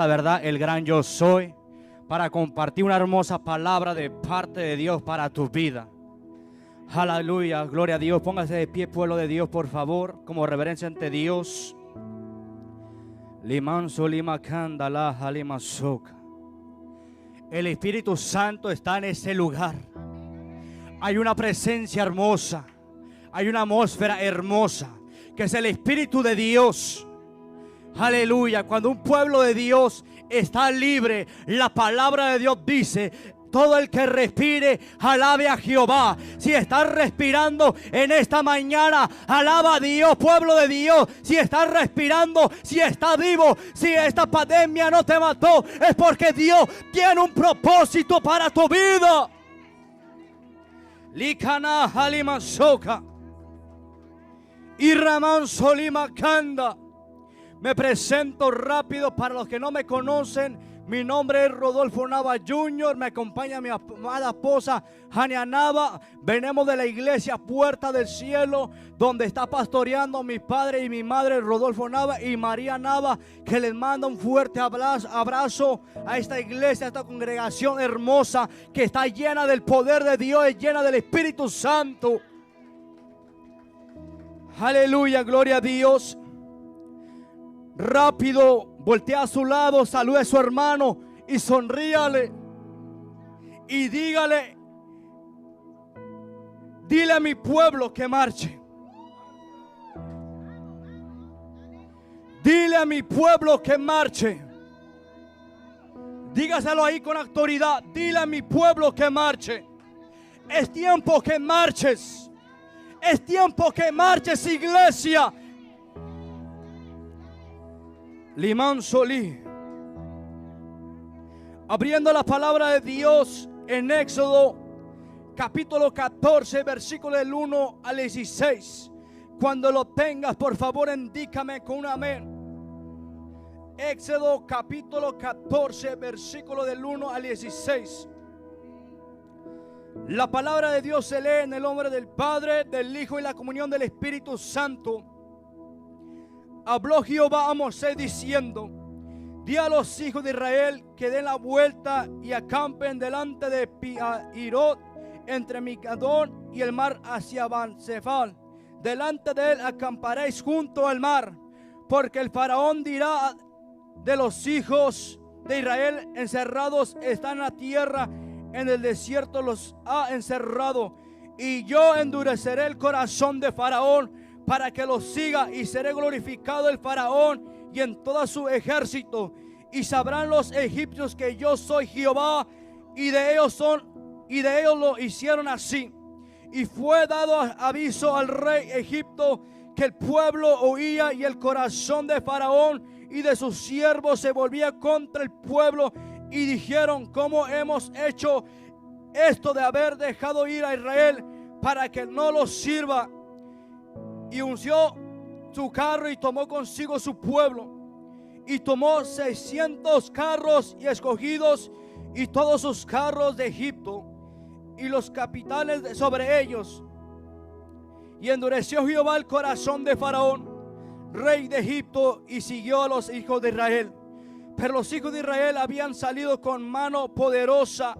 la verdad, el gran yo soy, para compartir una hermosa palabra de parte de Dios para tu vida. Aleluya, gloria a Dios. Póngase de pie, pueblo de Dios, por favor, como reverencia ante Dios. El Espíritu Santo está en ese lugar. Hay una presencia hermosa, hay una atmósfera hermosa, que es el Espíritu de Dios. Aleluya. Cuando un pueblo de Dios está libre, la palabra de Dios dice: todo el que respire, alabe a Jehová. Si estás respirando en esta mañana, alaba a Dios, pueblo de Dios. Si estás respirando, si estás vivo, si esta pandemia no te mató, es porque Dios tiene un propósito para tu vida. Likana halimasoka y Ramán Solimakanda. Me presento rápido para los que no me conocen. Mi nombre es Rodolfo Nava Jr. Me acompaña mi amada esposa Jania Nava. Venimos de la iglesia Puerta del Cielo, donde está pastoreando mi padre y mi madre, Rodolfo Nava y María Nava, que les manda un fuerte abrazo a esta iglesia, a esta congregación hermosa que está llena del poder de Dios, llena del Espíritu Santo. Aleluya, gloria a Dios. Rápido, voltea a su lado, salude a su hermano y sonríale y dígale: dile a mi pueblo que marche. Dile a mi pueblo que marche. Dígaselo ahí con autoridad. Dile a mi pueblo que marche. Es tiempo que marches. Es tiempo que marches, iglesia. Limán Solí. Abriendo la palabra de Dios en Éxodo capítulo 14, versículo del 1 al 16. Cuando lo tengas, por favor, indícame con un amén. Éxodo capítulo 14, versículo del 1 al 16. La palabra de Dios se lee en el nombre del Padre, del Hijo y la comunión del Espíritu Santo. Habló Jehová a Moisés diciendo: di a los hijos de Israel que den la vuelta y acampen delante de Pi-hahirot, entre Migdol y el mar hacia Baal-zephon. Delante de él acamparéis junto al mar, porque el faraón dirá de los hijos de Israel: encerrados están en la tierra, en el desierto los ha encerrado. Y yo endureceré el corazón de Faraón para que los siga, y seré glorificado el faraón y en todo su ejército, y sabrán los egipcios que yo soy Jehová. Y de ellos lo hicieron así. Y fue dado aviso al rey Egipto que el pueblo oía, y el corazón de Faraón y de sus siervos se volvía contra el pueblo, y dijeron: ¿cómo hemos hecho esto de haber dejado ir a Israel para que no los sirva? Y unció su carro y tomó consigo su pueblo, y tomó 600 carros y escogidos, y todos sus carros de Egipto, y los capitanes sobre ellos. Y endureció Jehová el corazón de Faraón, rey de Egipto, y siguió a los hijos de Israel. Pero los hijos de Israel habían salido con mano poderosa,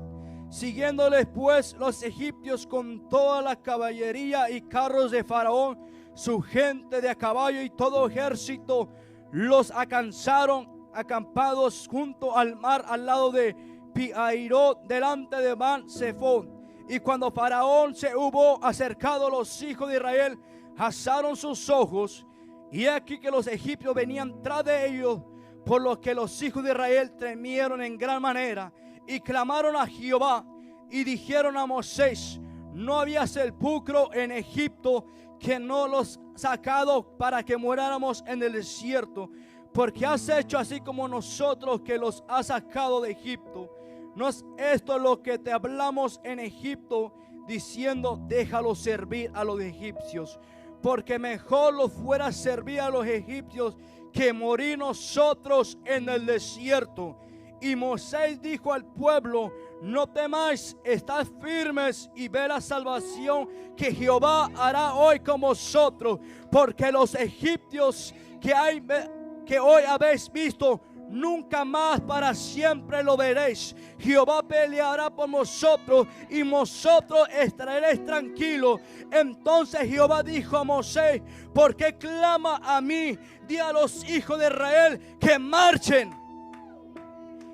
siguiéndoles pues los egipcios con toda la caballería y carros de Faraón, su gente de a caballo y todo ejército. Los alcanzaron acampados junto al mar, al lado de Pi-hahirot, delante de Baal-zephon. Y cuando Faraón se hubo acercado, los hijos de Israel alzaron sus ojos, y aquí que los egipcios venían tras de ellos, por lo que los hijos de Israel temieron en gran manera, y clamaron a Jehová, y dijeron a Moisés: no había sepulcro en Egipto, que no los sacado para que muráramos en el desierto, porque has hecho así como nosotros, que los has sacado de Egipto. ¿No es esto lo que te hablamos en Egipto, diciendo: déjalos servir a los egipcios? Porque mejor los fuera servir a los egipcios que morir nosotros en el desierto. Y Moisés dijo al pueblo: no temáis, estad firmes y ve la salvación que Jehová hará hoy con vosotros, porque los egipcios que hoy habéis visto nunca más, para siempre lo veréis. Jehová peleará por vosotros y vosotros estaréis tranquilos. Entonces Jehová dijo a Moisés: ¿por qué clama a mí? Di a los hijos de Israel que marchen.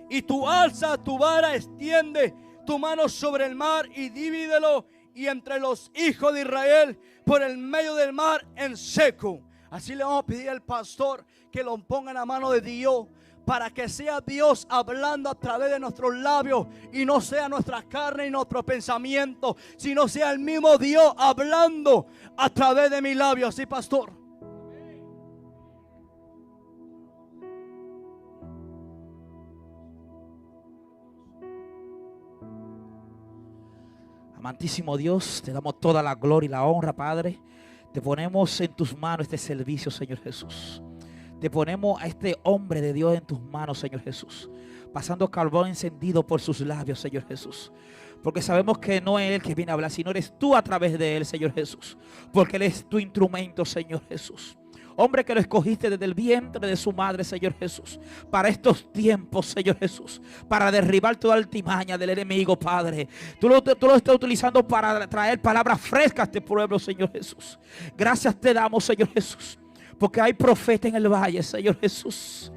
Y tú alza tu vara, extiende tu mano sobre el mar y divídelo y entre los hijos de Israel por el medio del mar en seco. Así le vamos a pedir al pastor que lo ponga en la mano de Dios, para que sea Dios hablando a través de nuestros labios y no sea nuestra carne y nuestro pensamiento, sino sea el mismo Dios hablando a través de mis labios. ¿Sí, pastor? Amantísimo Dios, te damos toda la gloria y la honra, Padre. Te ponemos en tus manos este servicio, Señor Jesús. Te ponemos a este hombre de Dios en tus manos, Señor Jesús, pasando carbón encendido por sus labios, Señor Jesús. Porque sabemos que no es Él que viene a hablar, sino eres tú a través de Él, Señor Jesús. Porque Él es tu instrumento, Señor Jesús. Hombre que lo escogiste desde el vientre de su madre, Señor Jesús, para estos tiempos, Señor Jesús, para derribar toda altimaña del enemigo, Padre. Tú lo estás utilizando para traer palabras frescas a este pueblo, Señor Jesús. Gracias te damos, Señor Jesús, porque hay profeta en el valle, Señor Jesús.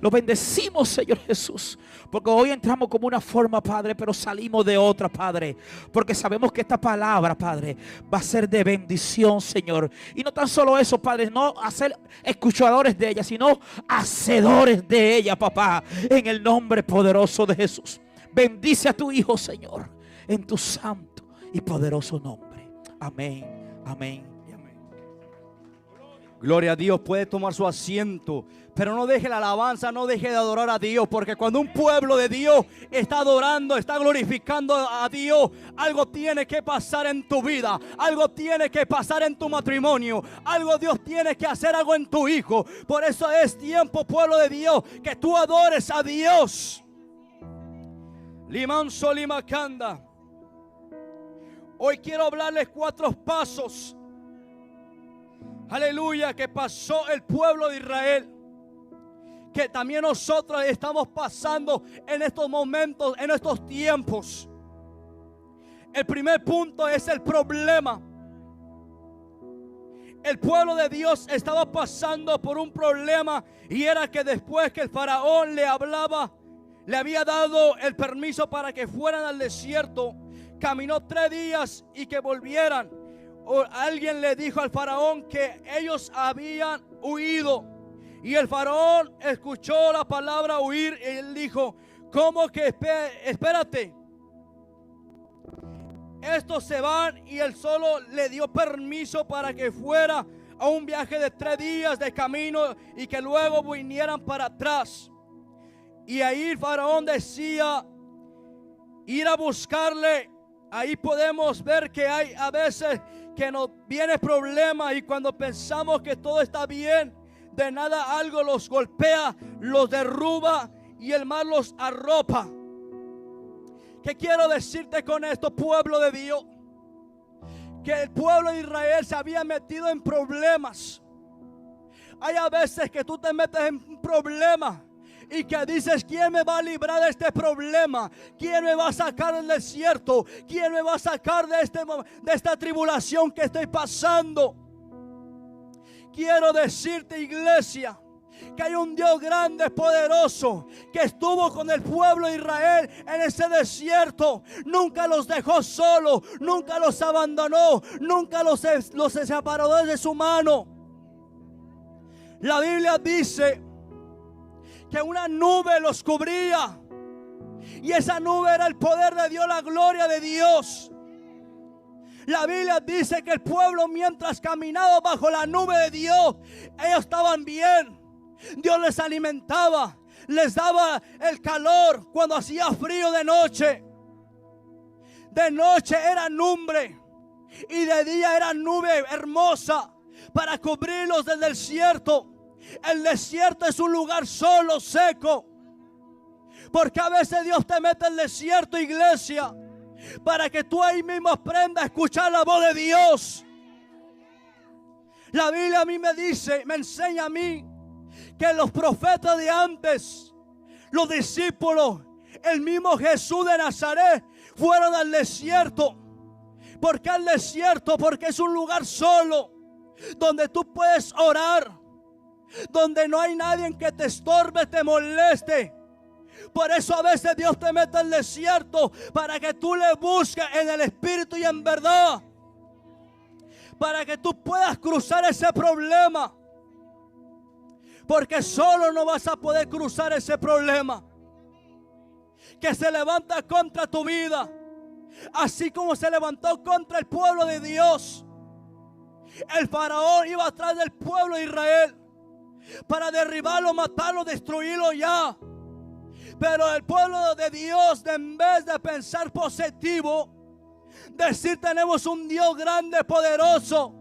Lo bendecimos, Señor Jesús, porque hoy entramos como una forma, Padre, pero salimos de otra, Padre, porque sabemos que esta palabra, Padre, va a ser de bendición, Señor. Y no tan solo eso, Padre, no hacer escuchadores de ella, sino hacedores de ella, papá, en el nombre poderoso de Jesús. Bendice a tu Hijo, Señor, en tu santo y poderoso nombre. Amén, amén. Gloria a Dios. Puede tomar su asiento, pero no deje la alabanza, no deje de adorar a Dios, porque cuando un pueblo de Dios está adorando, está glorificando a Dios, algo tiene que pasar en tu vida, algo tiene que pasar en tu matrimonio, algo Dios tiene que hacer algo en tu hijo. Por eso es tiempo, pueblo de Dios, que tú adores a Dios. Liman Solimacanda. Hoy quiero hablarles 4 pasos, aleluya, que pasó el pueblo de Israel, que también nosotros estamos pasando en estos momentos, en estos tiempos. El primer punto es el problema. El pueblo de Dios estaba pasando por un problema, y era que después que el faraón le hablaba, le había dado el permiso para que fueran al desierto, caminó 3 días y que volvieran. O alguien le dijo al faraón que ellos habían huido, y el faraón escuchó la palabra huir y él dijo: ¿cómo que espérate? Estos se van, y él solo le dio permiso para que fuera a un viaje de 3 días de camino y que luego vinieran para atrás. Y ahí el faraón decía ir a buscarle. Ahí podemos ver que hay a veces que nos viene problemas, y cuando pensamos que todo está bien, de nada algo los golpea, los derruba y el mar los arropa. ¿Qué quiero decirte con esto, pueblo de Dios? Que el pueblo de Israel se había metido en problemas. Hay a veces que tú te metes en problemas y que dices: ¿quién me va a librar de este problema? ¿Quién me va a sacar del desierto? ¿Quién me va a sacar de esta tribulación que estoy pasando? Quiero decirte, iglesia, que hay un Dios grande, poderoso, que estuvo con el pueblo de Israel en ese desierto. Nunca los dejó solos, nunca los abandonó, nunca los separó de su mano. La Biblia dice que una nube los cubría, y esa nube era el poder de Dios, la gloria de Dios. La Biblia dice que el pueblo, mientras caminaba bajo la nube de Dios, ellos estaban bien. Dios les alimentaba, les daba el calor cuando hacía frío de noche. De noche era nube y de día era nube hermosa para cubrirlos del desierto. El desierto es un lugar solo, seco. Porque a veces Dios te mete en el desierto, iglesia, para que tú ahí mismo aprendas a escuchar la voz de Dios. La Biblia a mí me dice, me enseña a mí, que los profetas de antes los discípulos, el mismo Jesús de Nazaret, fueron al desierto. ¿Por qué al desierto? Porque es un lugar solo, donde tú puedes orar, donde no hay nadie que te estorbe, te moleste. Por eso a veces Dios te mete al desierto, para que tú le busques en el espíritu y en verdad, para que tú puedas cruzar ese problema. Porque solo no vas a poder cruzar ese problema que se levanta contra tu vida, así como se levantó contra el pueblo de Dios. El faraón iba atrás del pueblo de Israel para derribarlo, matarlo, destruirlo ya. Pero el pueblo de Dios, en vez de pensar positivo, decir tenemos un Dios grande, poderoso,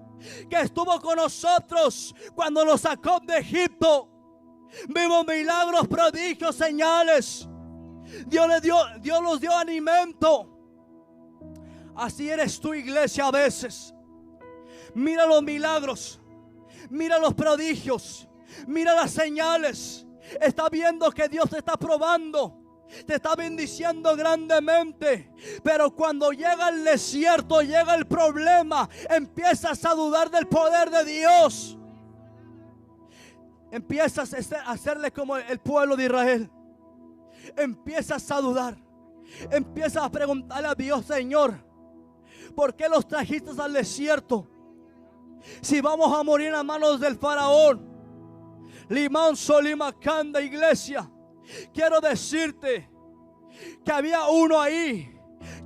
que estuvo con nosotros cuando nos sacó de Egipto. Vimos milagros, prodigios, señales. Dios nos dio alimento. Así eres tu iglesia a veces. Mira los milagros, mira los prodigios, mira las señales. Está viendo que Dios te está probando, te está bendiciendo grandemente. Pero cuando llega el desierto, llega el problema, empiezas a dudar del poder de Dios. Empiezas a hacerle como el pueblo de Israel. Empiezas a dudar. Empiezas a preguntarle a Dios: Señor, ¿por qué los trajiste al desierto? Si vamos a morir en manos del faraón. Limán Solimacanda, iglesia, quiero decirte que había uno ahí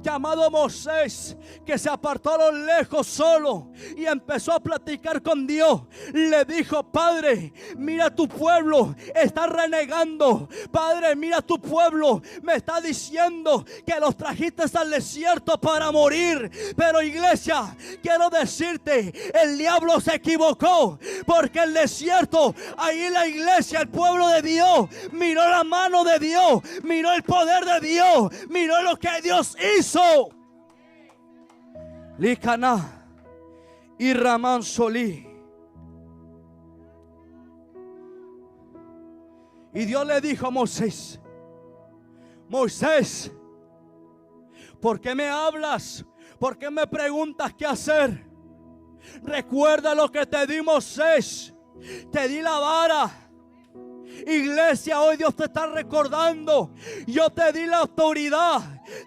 llamado Moisés, que se apartó a lo lejos solo y empezó a platicar con Dios. Le dijo: Padre, mira tu pueblo, está renegando. Padre, mira tu pueblo, me está diciendo que los trajiste al desierto para morir. Pero iglesia, quiero decirte, el diablo se equivocó, porque el desierto, ahí la iglesia, el pueblo de Dios, miró la mano de Dios, miró el poder de Dios, miró lo que Dios hizo. Licana y Ramán Solí. Y Dios le dijo a Moisés: Moisés, ¿por qué me hablas? ¿Por qué me preguntas qué hacer? Recuerda lo que te di, Moisés. Te di la vara. Iglesia, hoy Dios te está recordando: yo te di la autoridad,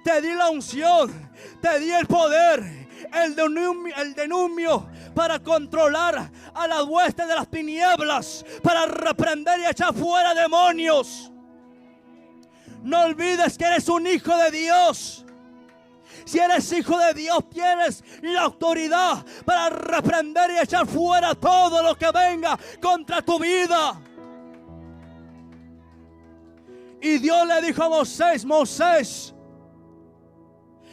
te di la unción, te di el poder, el denumio para controlar a las huestes de las tinieblas, para reprender y echar fuera demonios. No olvides que eres un hijo de Dios. Si eres hijo de Dios, tienes la autoridad para reprender y echar fuera todo lo que venga contra tu vida. Y Dios le dijo a Moisés: Moisés,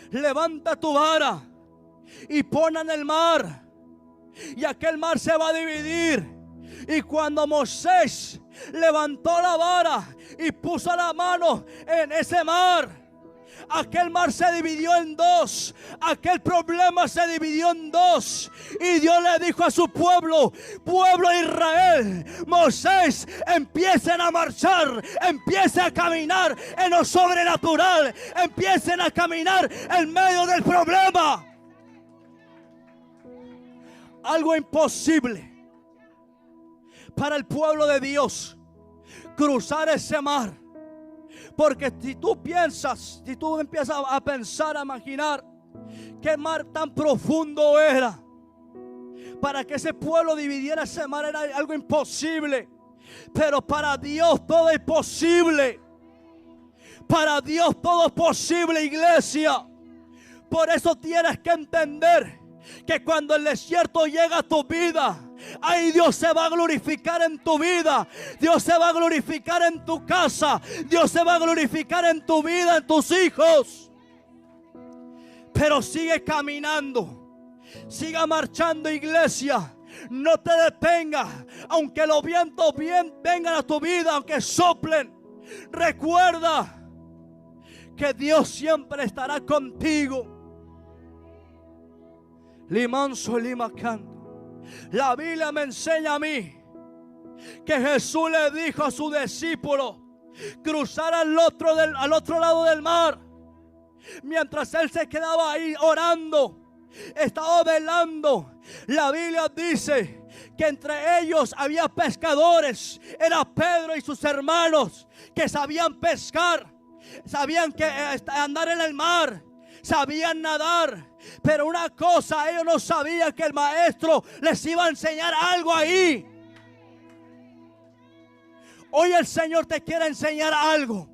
levanta tu vara y ponla en el mar, y aquel mar se va a dividir. Y cuando Moisés levantó la vara y puso la mano en ese mar, aquel mar se dividió en dos. Aquel problema se dividió en dos. Y Dios le dijo a su pueblo: pueblo de Israel, Moisés, empiecen a marchar, empiecen a caminar en lo sobrenatural, empiecen a caminar en medio del problema. Algo imposible para el pueblo de Dios, cruzar ese mar. Porque si tú piensas, si tú empiezas a pensar, a imaginar qué mar tan profundo era, para que ese pueblo dividiera ese mar era algo imposible. Pero para Dios todo es posible. Para Dios todo es posible, iglesia. Por eso tienes que entender que cuando el desierto llega a tu vida, ahí Dios se va a glorificar en tu vida. Dios se va a glorificar en tu casa. Dios se va a glorificar en tu vida, en tus hijos. Pero sigue caminando, siga marchando, iglesia. No te detengas, aunque los vientos vengan a tu vida, aunque soplen. Recuerda que Dios siempre estará contigo. Limán Solimacando. La Biblia me enseña a mí que Jesús le dijo a sus discípulos: cruzar al otro lado del mar. Mientras él se quedaba ahí orando, estaba velando. La Biblia dice que entre ellos había pescadores. Era Pedro y sus hermanos que sabían pescar, sabían que andar en el mar, sabían nadar. Pero una cosa, ellos no sabían que el maestro les iba a enseñar algo ahí. Hoy el Señor te quiere enseñar algo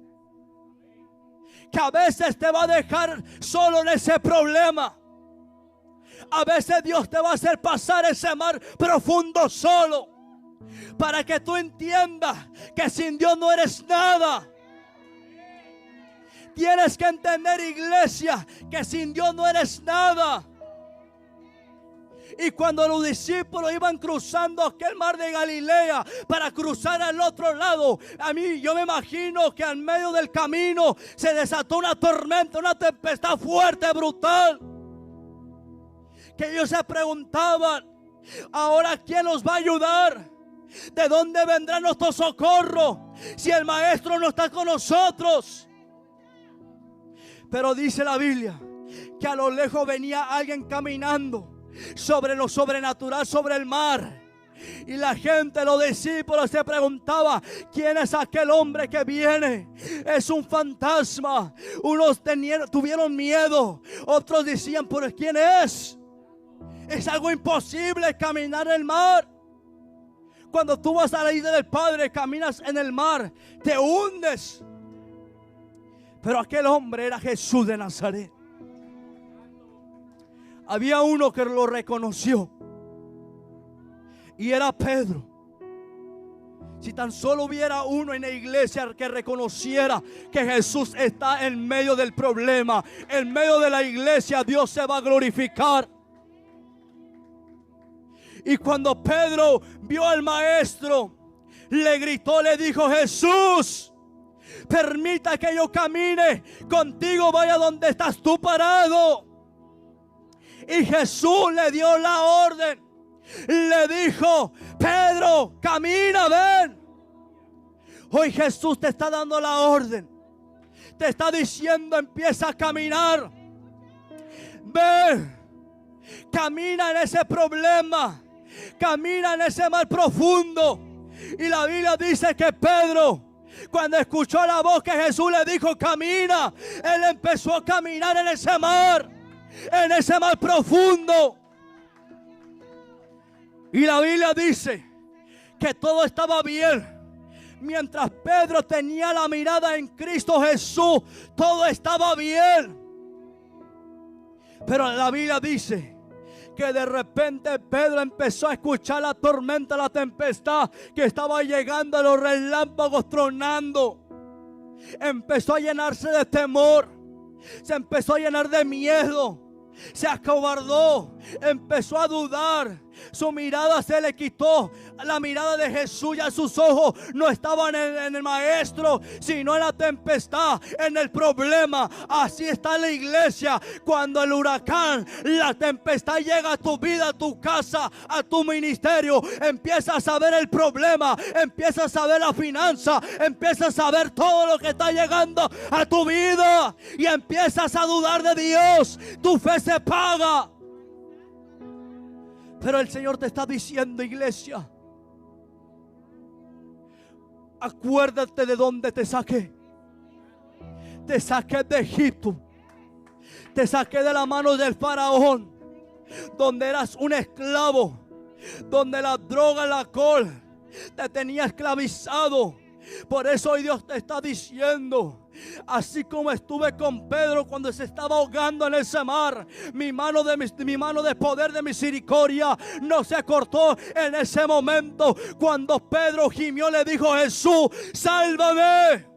que a veces te va a dejar solo en ese problema. A veces Dios te va a hacer pasar ese mar profundo solo, para que tú entiendas que sin Dios no eres nada. Tienes que entender, iglesia, que sin Dios no eres nada. Y cuando los discípulos iban cruzando aquel mar de Galilea para cruzar al otro lado, yo me imagino que en medio del camino se desató una tormenta, una tempestad fuerte, brutal. Que ellos se preguntaban: ¿ahora quién nos va a ayudar? ¿De dónde vendrá nuestro socorro si el maestro no está con nosotros? Pero dice la Biblia que a lo lejos venía alguien caminando sobre lo sobrenatural, sobre el mar. Y la gente, los discípulos, se preguntaba: ¿quién es aquel hombre que viene? Es un fantasma. Unos tuvieron miedo, otros decían: ¿pero quién es? Es algo imposible caminar en el mar. Cuando tú vas a la isla del Padre, caminas en el mar, te hundes. Pero aquel hombre era Jesús de Nazaret. Había uno que lo reconoció, y era Pedro. Si tan solo hubiera uno en la iglesia que reconociera que Jesús está en medio del problema, en medio de la iglesia, Dios se va a glorificar. Y cuando Pedro vio al maestro, le gritó, le dijo: Jesús, permita que yo camine contigo, vaya donde estás tú parado. Y Jesús le dio la orden. Le dijo: Pedro, camina, ven. Hoy Jesús te está dando la orden. Te está diciendo: empieza a caminar. Ven, camina en ese problema, camina en ese mar profundo. Y la Biblia dice que Pedro, cuando escuchó la voz que Jesús le dijo: camina, él empezó a caminar en ese mar profundo. Y la Biblia dice que todo estaba bien. Mientras Pedro tenía la mirada en Cristo Jesús, todo estaba bien. Pero la Biblia dice que de repente Pedro empezó a escuchar la tormenta, la tempestad que estaba llegando, los relámpagos tronando. Empezó a llenarse de temor, se empezó a llenar de miedo, se acobardó, empezó a dudar. Su mirada se le quitó. La mirada de Jesús, ya sus ojos no estaban en el maestro, sino en la tempestad, en el problema. Así está la iglesia. Cuando el huracán, la tempestad llega a tu vida, a tu casa, a tu ministerio, empiezas a ver el problema, empiezas a ver la finanza, empiezas a ver todo lo que está llegando a tu vida y empiezas a dudar de Dios. Tu fe se paga. Pero el Señor te está diciendo, iglesia, acuérdate de dónde te saqué. Te saqué de Egipto. Te saqué de la mano del faraón, donde eras un esclavo, donde la droga, el alcohol te tenía esclavizado. Por eso hoy Dios te está diciendo: así como estuve con Pedro cuando se estaba ahogando en ese mar, mi mano de poder, de misericordia, no se cortó en ese momento. Cuando Pedro gimió, le dijo: Jesús, sálvame.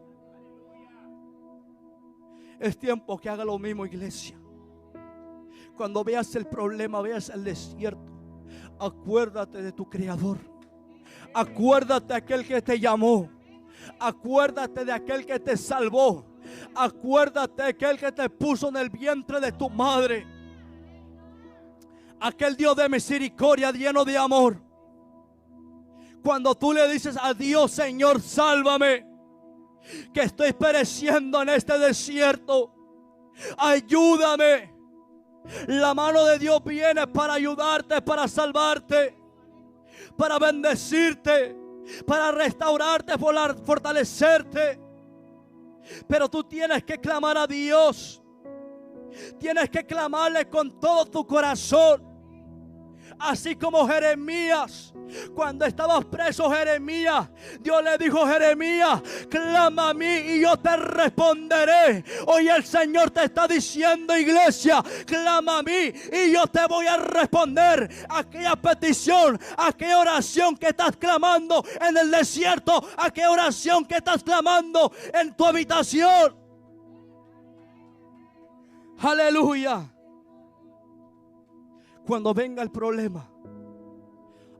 Es tiempo que haga lo mismo, iglesia. Cuando veas el problema, veas el desierto, acuérdate de tu Creador. Acuérdate de aquel que te llamó. Acuérdate de aquel que te salvó. Acuérdate de aquel que te puso en el vientre de tu madre. Aquel Dios de misericordia, lleno de amor. Cuando tú le dices a Dios: Señor, sálvame, que estoy pereciendo en este desierto. Ayúdame. La mano de Dios viene para ayudarte, para salvarte, para bendecirte, para restaurarte, para fortalecerte. Pero tú tienes que clamar a Dios. Tienes que clamarle con todo tu corazón. Así como Jeremías, cuando estabas preso Jeremías, Dios le dijo: Jeremías, clama a mí y yo te responderé. Hoy el Señor te está diciendo, iglesia, clama a mí y yo te voy a responder. Aquella petición, aquella oración que estás clamando en el desierto, aquella oración que estás clamando en tu habitación. Aleluya. Cuando venga el problema,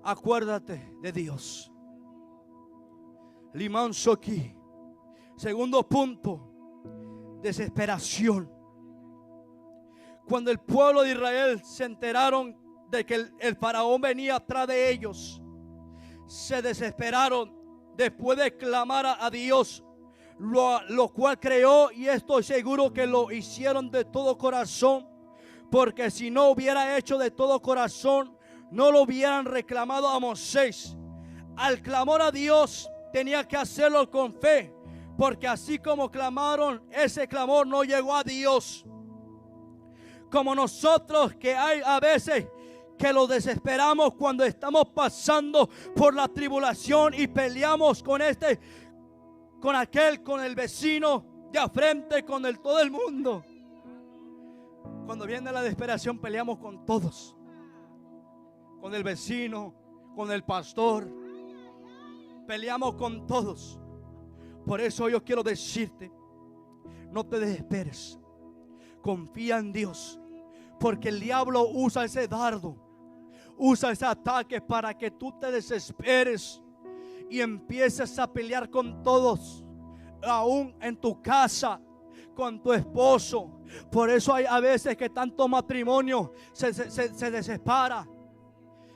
acuérdate de Dios. Limán Soki. Segundo punto, desesperación. Cuando el pueblo de Israel se enteraron de que el faraón venía atrás de ellos, se desesperaron después de clamar a Dios, lo cual creó, y estoy seguro que lo hicieron de todo corazón. Porque si no hubiera hecho de todo corazón, no lo hubieran reclamado a Moisés. Al clamor a Dios, tenía que hacerlo con fe. Porque así como clamaron, ese clamor no llegó a Dios. Como nosotros, que hay a veces que lo desesperamos cuando estamos pasando por la tribulación y peleamos con con aquel, con el vecino de a frente, con todo el mundo. Cuando viene la desesperación, peleamos con todos. Con el vecino, con el pastor. Peleamos con todos. Por eso yo quiero decirte, no te desesperes. Confía en Dios. Porque el diablo usa ese dardo, usa ese ataque para que tú te desesperes y empieces a pelear con todos, aún en tu casa, con tu esposo. Por eso hay a veces que tanto matrimonio se desespera,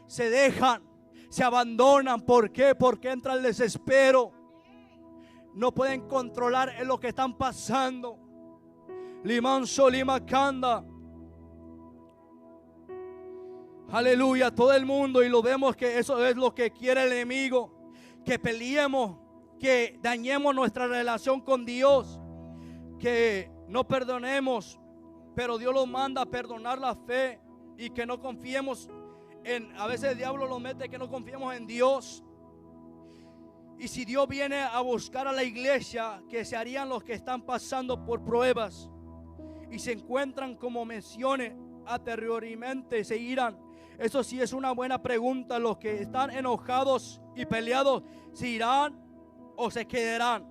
se dejan, se abandonan. ¿Por qué? Porque entra el desespero. No pueden controlar lo que están pasando. Limán Solima Kanda. Aleluya, todo el mundo, y lo vemos que eso es lo que quiere el enemigo, que peleemos, que dañemos nuestra relación con Dios, que no perdonemos, pero Dios los manda a perdonar la fe y que no confiemos a veces el diablo nos mete que no confiemos en Dios. Y si Dios viene a buscar a la iglesia, que se harían los que están pasando por pruebas y se encuentran, como mencioné anteriormente, se irán. Eso sí es una buena pregunta. Los que están enojados y peleados, ¿se irán o se quedarán?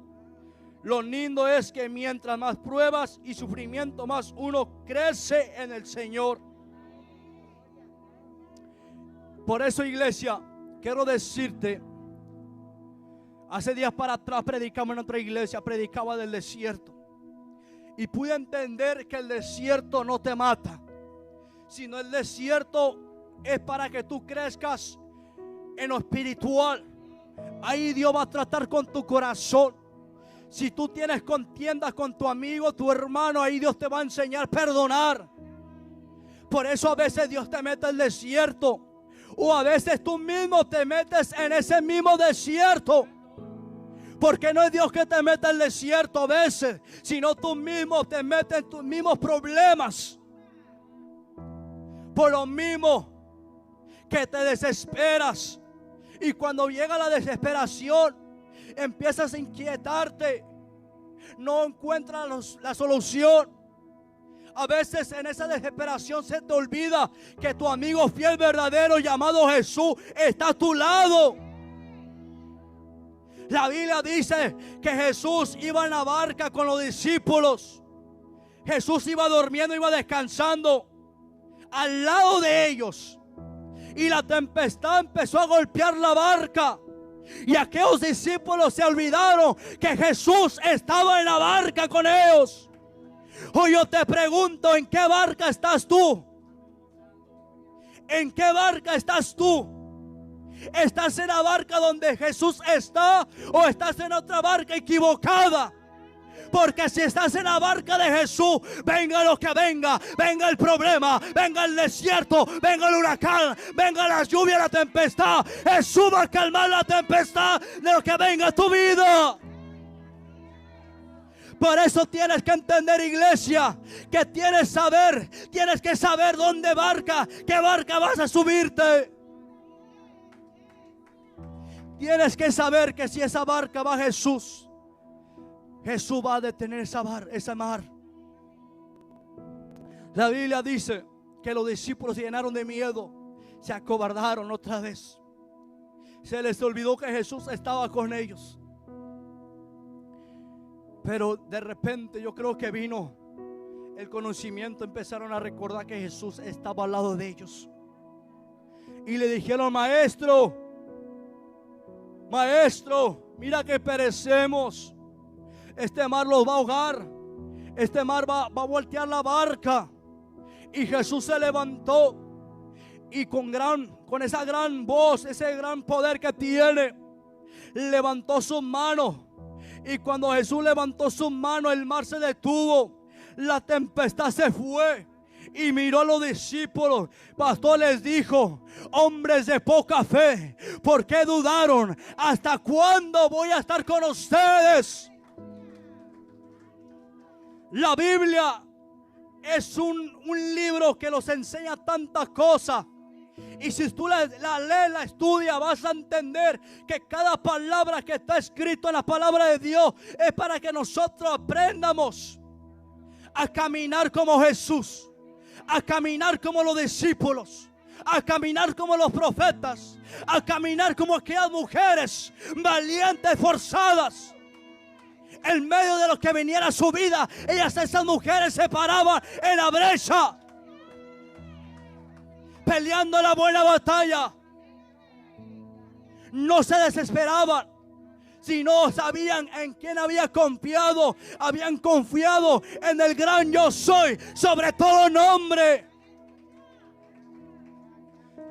Lo lindo es que mientras más pruebas y sufrimiento, más uno crece en el Señor. Por eso, iglesia, quiero decirte, hace días para atrás predicamos en otra iglesia, predicaba del desierto. Y pude entender que el desierto no te mata, sino el desierto es para que tú crezcas en lo espiritual. Ahí Dios va a tratar con tu corazón. Si tú tienes contiendas con tu amigo, tu hermano, ahí Dios te va a enseñar a perdonar. Por eso a veces Dios te mete al desierto, o a veces tú mismo te metes en ese mismo desierto. Porque no es Dios que te mete al desierto a veces, sino tú mismo te metes en tus mismos problemas. Por lo mismo que te desesperas. Y cuando llega la desesperación, empiezas a inquietarte. No encuentras la solución. A veces en esa desesperación se te olvida que tu amigo fiel verdadero llamado Jesús está a tu lado. La Biblia dice que Jesús iba en la barca con los discípulos. Jesús iba durmiendo, iba descansando al lado de ellos. Y la tempestad empezó a golpear la barca. Y aquellos discípulos se olvidaron que Jesús estaba en la barca con ellos. Hoy yo te pregunto, ¿en qué barca estás tú? ¿En qué barca estás tú? ¿Estás en la barca donde Jesús está o estás en otra barca equivocada? Porque si estás en la barca de Jesús, venga lo que venga, venga el problema, venga el desierto, venga el huracán, venga la lluvia, la tempestad, Jesús va a calmar la tempestad de lo que venga a tu vida. Por eso tienes que entender, iglesia, que tienes que saber dónde barca, qué barca vas a subirte. Tienes que saber que si esa barca va a Jesús, Jesús va a detener esa mar. La Biblia dice que los discípulos se llenaron de miedo, se acobardaron otra vez. Se les olvidó que Jesús estaba con ellos. Pero de repente yo creo que vino el conocimiento, empezaron a recordar que Jesús estaba al lado de ellos. Y le dijeron: maestro, mira que perecemos. Este mar los va a ahogar. Este mar va a voltear la barca. Y Jesús se levantó y con esa gran voz, ese gran poder que tiene, levantó sus manos. Y cuando Jesús levantó sus manos, el mar se detuvo, la tempestad se fue. Y miró a los discípulos. Pastor, les dijo: hombres de poca fe, ¿por qué dudaron? ¿Hasta cuándo voy a estar con ustedes? La Biblia es un libro que nos enseña tantas cosas. Y si tú la lees, la estudias, vas a entender que cada palabra que está escrita en la palabra de Dios es para que nosotros aprendamos a caminar como Jesús, a caminar como los discípulos, a caminar como los profetas, a caminar como aquellas mujeres valientes, forzadas. En medio de lo que viniera a su vida, esas mujeres se paraban en la brecha, peleando la buena batalla. No se desesperaban, sino sabían en quién había confiado. Habían confiado en el gran yo soy, sobre todo nombre.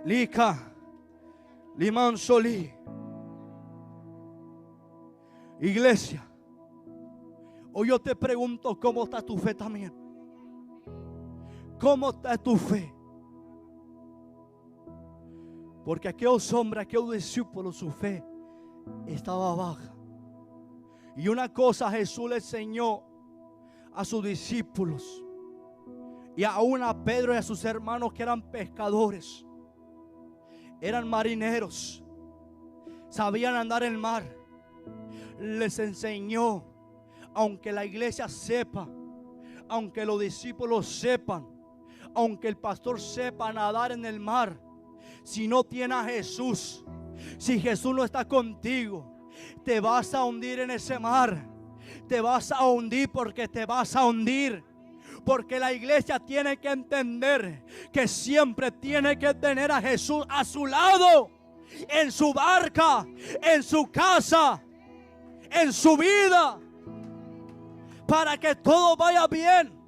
Lika, Liman Solí. Iglesia, hoy yo te pregunto: ¿cómo está tu fe también? ¿Cómo está tu fe? Porque aquellos hombres, aquellos discípulos, su fe estaba baja. Y una cosa Jesús le enseñó a sus discípulos, y aún a Pedro y a sus hermanos, que eran pescadores, eran marineros, sabían andar en el mar. Les enseñó: aunque la iglesia sepa, aunque los discípulos sepan, aunque el pastor sepa nadar en el mar, si no tiene a Jesús, si Jesús no está contigo, te vas a hundir en ese mar. Te vas a hundir, porque te vas a hundir. Porque la iglesia tiene que entender que siempre tiene que tener a Jesús a su lado, en su barca, en su casa, en su vida, para que todo vaya bien.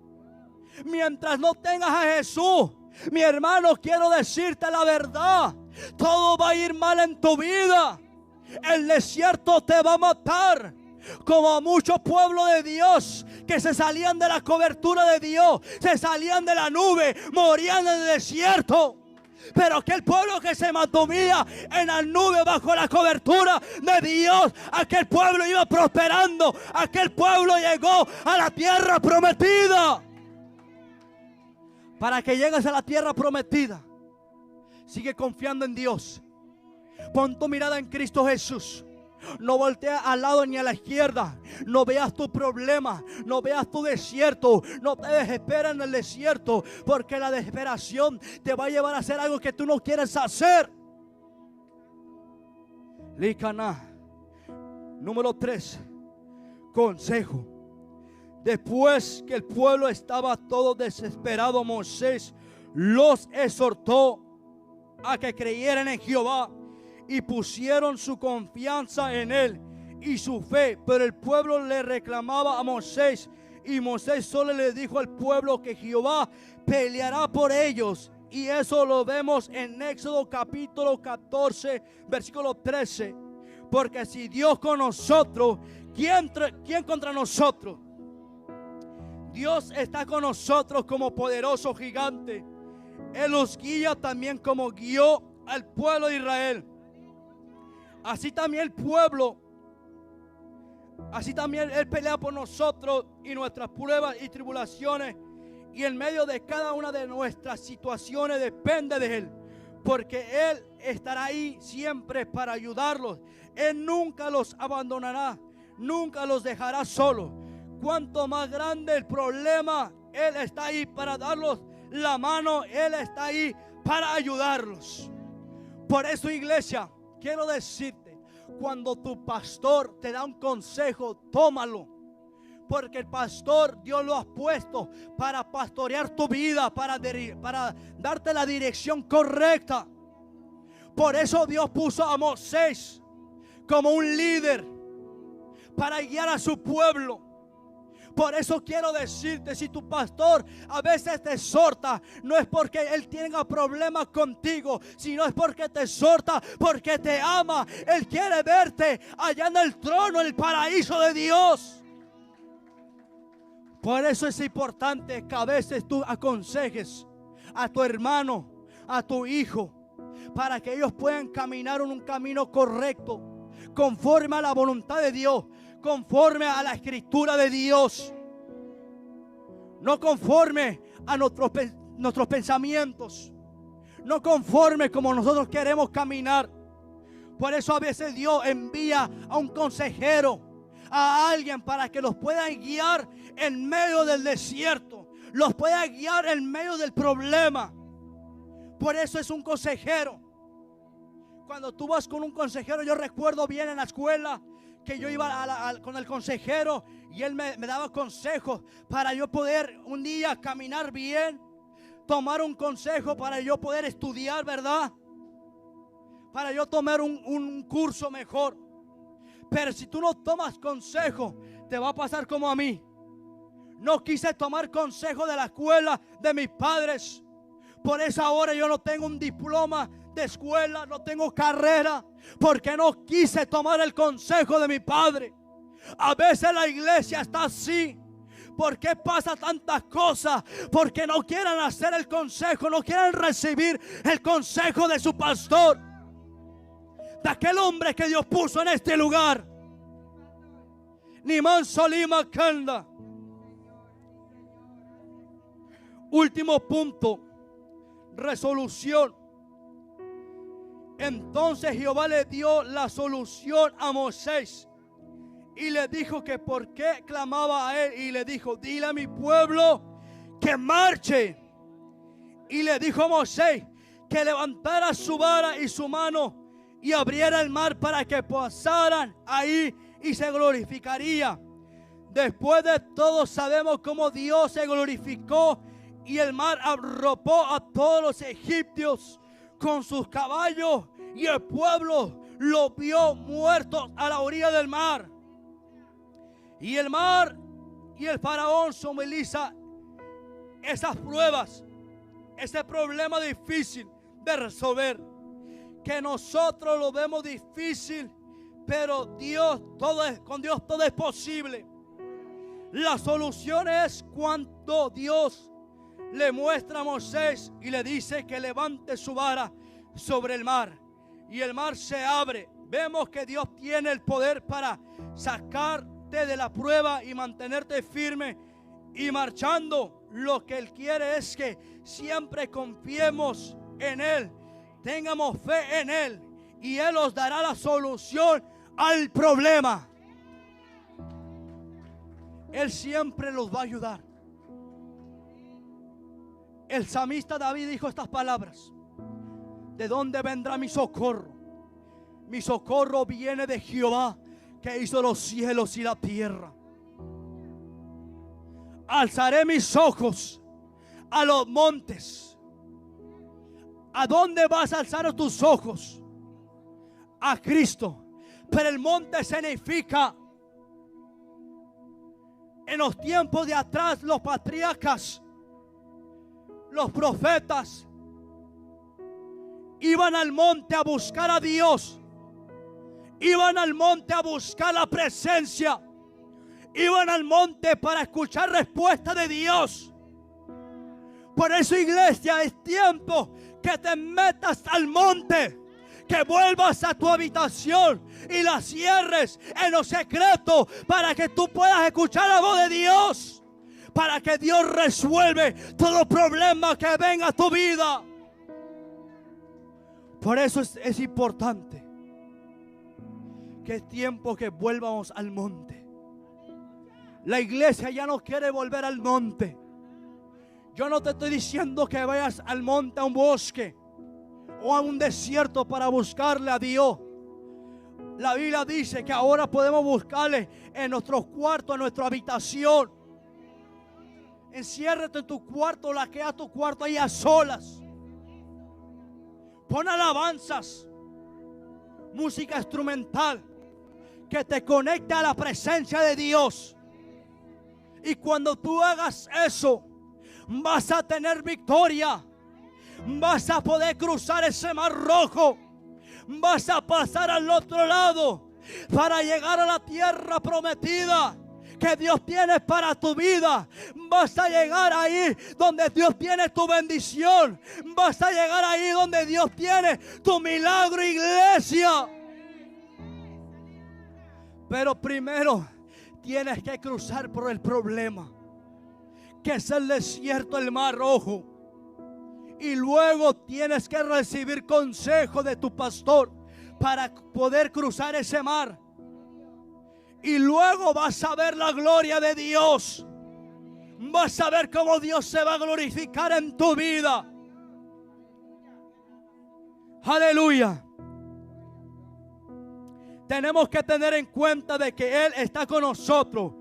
Mientras no tengas a Jesús, mi hermano, quiero decirte la verdad: todo va a ir mal en tu vida. El desierto te va a matar. Como a muchos pueblos de Dios que se salían de la cobertura de Dios, se salían de la nube, morían en el desierto. Pero aquel pueblo que se mantenía en la nube, bajo la cobertura de Dios, aquel pueblo iba prosperando. Aquel pueblo llegó a la tierra prometida. Para que llegues a la tierra prometida, sigue confiando en Dios. Pon tu mirada en Cristo Jesús. No voltees al lado ni a la izquierda. No veas tu problema, no veas tu desierto. No te desesperes en el desierto, porque la desesperación te va a llevar a hacer algo que tú no quieres hacer. Lícana. Número 3. Consejo. Después que el pueblo estaba todo desesperado, Moisés los exhortó a que creyeran en Jehová y pusieron su confianza en él y su fe. Pero el pueblo le reclamaba a Moisés, y Moisés solo le dijo al pueblo que Jehová peleará por ellos Y eso lo vemos en Éxodo capítulo 14, versículo 13. Porque si Dios con nosotros, ¿quién contra nosotros? Dios está con nosotros como poderoso gigante. Él los guía también como guió al pueblo de Israel. Así también el pueblo, así también Él pelea por nosotros y nuestras pruebas y tribulaciones. Y en medio de cada una de nuestras situaciones depende de Él. Porque Él estará ahí siempre para ayudarlos. Él nunca los abandonará, nunca los dejará solos. Cuanto más grande el problema, Él está ahí para darlos la mano. Él está ahí para ayudarlos. Por eso, iglesia, quiero decirte, cuando tu pastor te da un consejo, tómalo. Porque el pastor, Dios lo ha puesto para pastorear tu vida, para darte la dirección correcta. Por eso Dios puso a Moisés como un líder para guiar a su pueblo. Por eso quiero decirte, si tu pastor a veces te exhorta, no es porque él tenga problemas contigo, sino es porque te exhorta, porque te ama. Él quiere verte allá en el trono, en el paraíso de Dios. Por eso es importante que a veces tú aconsejes a tu hermano, a tu hijo, para que ellos puedan caminar en un camino correcto, conforme a la voluntad de Dios, conforme a la escritura de Dios, no conforme a nuestros pensamientos, no conforme como nosotros queremos caminar. Por eso a veces Dios envía a un consejero, a alguien para que los pueda guiar en medio del desierto, los pueda guiar en medio del problema. Por eso es un consejero. Cuando tú vas con un consejero, yo recuerdo bien en la escuela que yo iba con el consejero y él me daba consejos para yo poder un día caminar bien, tomar un consejo para yo poder estudiar, ¿verdad? Para yo tomar un curso mejor. Pero si tú no tomas consejo, te va a pasar como a mí. No quise tomar consejo de la escuela de mis padres. Por eso ahora yo no tengo un diploma de escuela, no tengo carrera, porque no quise tomar el consejo de mi padre. A veces la iglesia está así. ¿Por qué pasa tantas cosas? Porque no quieren hacer el consejo, no quieren recibir el consejo de su pastor, de aquel hombre que Dios puso en este lugar. Niman Solima Kanda. Último punto, resolución. Entonces Jehová le dio la solución a Moisés y le dijo que por qué clamaba a él, y le dijo: dile a mi pueblo que marche. Y le dijo a Moisés que levantara su vara y su mano y abriera el mar para que pasaran ahí y se glorificaría. Después de todo sabemos cómo Dios se glorificó y el mar arropó a todos los egipcios con sus caballos, y el pueblo los vio muertos a la orilla del mar. Y el mar y el faraón simboliza esas pruebas, ese problema difícil de resolver, que nosotros lo vemos difícil, pero con Dios todo es posible. La solución es cuando Dios le muestra a Moisés y le dice que levante su vara sobre el mar, y el mar se abre. Vemos que Dios tiene el poder para sacarte de la prueba y mantenerte firme y marchando. Lo que Él quiere es que siempre confiemos en Él, tengamos fe en Él, y Él nos dará la solución al problema. Él siempre los va a ayudar. El salmista David dijo estas palabras: ¿de dónde vendrá mi socorro? Mi socorro viene de Jehová, que hizo los cielos y la tierra. Alzaré mis ojos a los montes. ¿A dónde vas a alzar tus ojos? A Cristo. Pero el monte significa, en los tiempos de atrás, los patriarcas, los profetas, iban al monte a buscar a Dios. Iban al monte a buscar la presencia. Iban al monte para escuchar respuesta de Dios. Por eso, iglesia, es tiempo que te metas al monte, que vuelvas a tu habitación y la cierres en lo secreto para que tú puedas escuchar la voz de Dios, para que Dios resuelve todo problema que venga a tu vida. Por eso es importante que es tiempo que vuelvamos al monte. La iglesia ya no quiere volver al monte. Yo no te estoy diciendo que vayas al monte, a un bosque o a un desierto para buscarle a Dios. La Biblia dice que ahora podemos buscarle en nuestros cuartos, en nuestra habitación. Enciérrate en tu cuarto, laquea tu cuarto ahí a solas. Pon alabanzas, música instrumental que te conecte a la presencia de Dios. Y cuando tú hagas eso, vas a tener victoria. Vas a poder cruzar ese mar rojo. Vas a pasar al otro lado para llegar a la tierra prometida que Dios tiene para tu vida. Vas a llegar ahí donde Dios tiene tu bendición. Vas a llegar ahí donde Dios tiene tu milagro, iglesia. Pero primero tienes que cruzar por el problema, que es el desierto, el mar rojo. Y luego tienes que recibir consejo de tu pastor para poder cruzar ese mar. Y luego vas a ver la gloria de Dios. Vas a ver cómo Dios se va a glorificar en tu vida. Aleluya. Tenemos que tener en cuenta de que Él está con nosotros.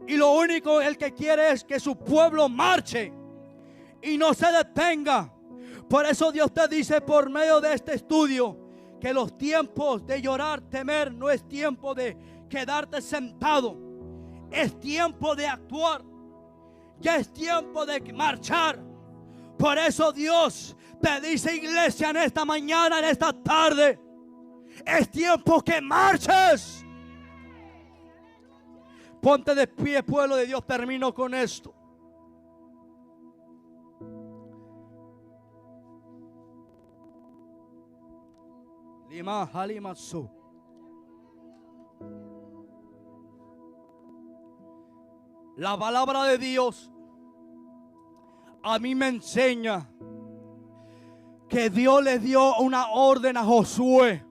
Y lo único Él que quiere es que su pueblo marche y no se detenga. Por eso Dios te dice por medio de este estudio que los tiempos de llorar, temer, no es tiempo de quedarte sentado. Es tiempo de actuar. Ya es tiempo de marchar. Por eso Dios te dice, iglesia, en esta mañana, en esta tarde, es tiempo que marches. Ponte de pie, pueblo de Dios. Termino con esto. Lima Halimatsu. La palabra de Dios a mí me enseña que Dios le dio una orden a Josué.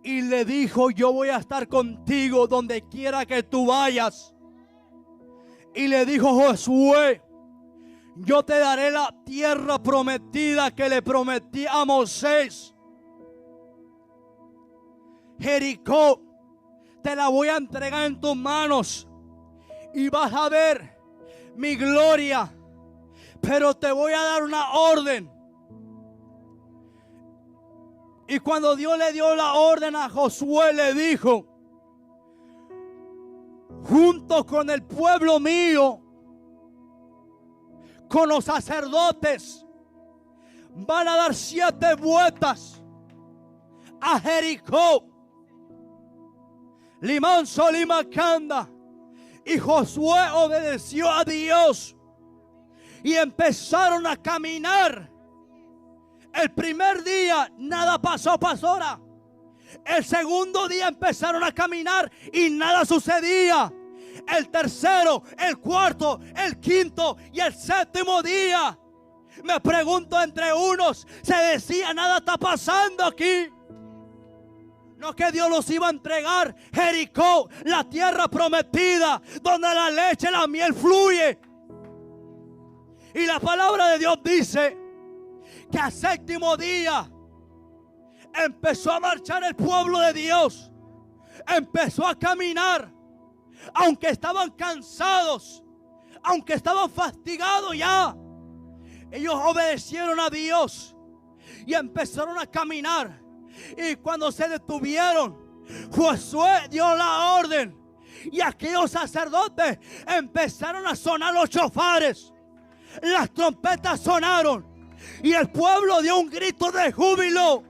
Y le dijo, yo voy a estar contigo donde quiera que tú vayas. Y le dijo Josué, yo te daré la tierra prometida que le prometí a Moisés. Jericó te la voy a entregar en tus manos. Y vas a ver mi gloria. Pero te voy a dar una orden. Y cuando Dios le dio la orden a Josué, le dijo, junto con el pueblo mío, con los sacerdotes, van a dar 7 vueltas a Jericó. Limón Solimacanda. Y Josué obedeció a Dios y empezaron a caminar. El primer día nada pasó, pastora. El segundo día empezaron a caminar y nada sucedía. El tercero, el cuarto, el quinto y el séptimo día, me pregunto, entre unos se decía, nada está pasando aquí. No, que Dios los iba a entregar Jericó, la tierra prometida, donde la leche y la miel fluye. Y la palabra de Dios dice que al séptimo día empezó a marchar el pueblo de Dios. Empezó a caminar. Aunque estaban cansados, aunque estaban fatigados ya, ellos obedecieron a Dios y empezaron a caminar. Y cuando se detuvieron, Josué dio la orden y aquellos sacerdotes empezaron a sonar los chofares. Las trompetas sonaron. Y el pueblo dio un grito de júbilo.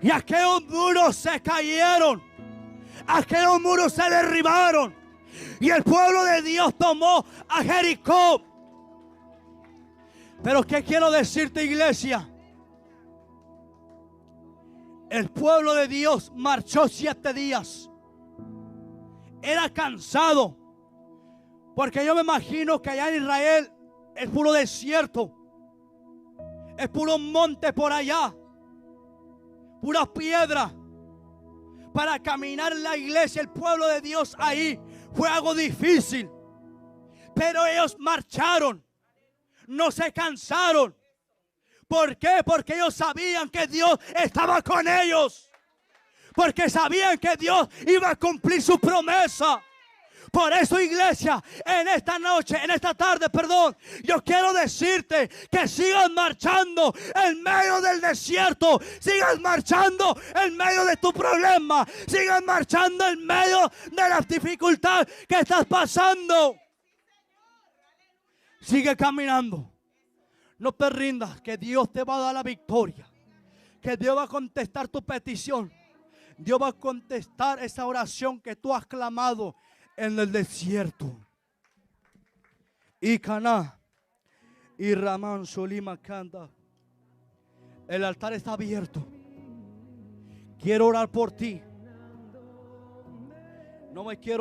Y aquellos muros se cayeron. Aquellos muros se derribaron. Y el pueblo de Dios tomó a Jericó. Pero ¿qué quiero decirte, iglesia? El pueblo de Dios marchó 7 días. Era cansado. Porque yo me imagino que allá en Israel es puro desierto. Es puro monte por allá. Pura piedra. Para caminar en la iglesia, el pueblo de Dios ahí fue algo difícil. Pero ellos marcharon. No se cansaron. ¿Por qué? Porque ellos sabían que Dios estaba con ellos. Porque sabían que Dios iba a cumplir su promesa. Por eso, iglesia, en esta noche, en esta tarde, perdón, yo quiero decirte que sigas marchando en medio del desierto, sigas marchando en medio de tu problema, sigas marchando en medio de la dificultad que estás pasando. Sigue caminando. No te rindas, que Dios te va a dar la victoria, que Dios va a contestar tu petición. Dios va a contestar esa oración que tú has clamado en el desierto. Y Caná y Ramán Solima canta. El altar está abierto. Quiero orar por ti. No me quiero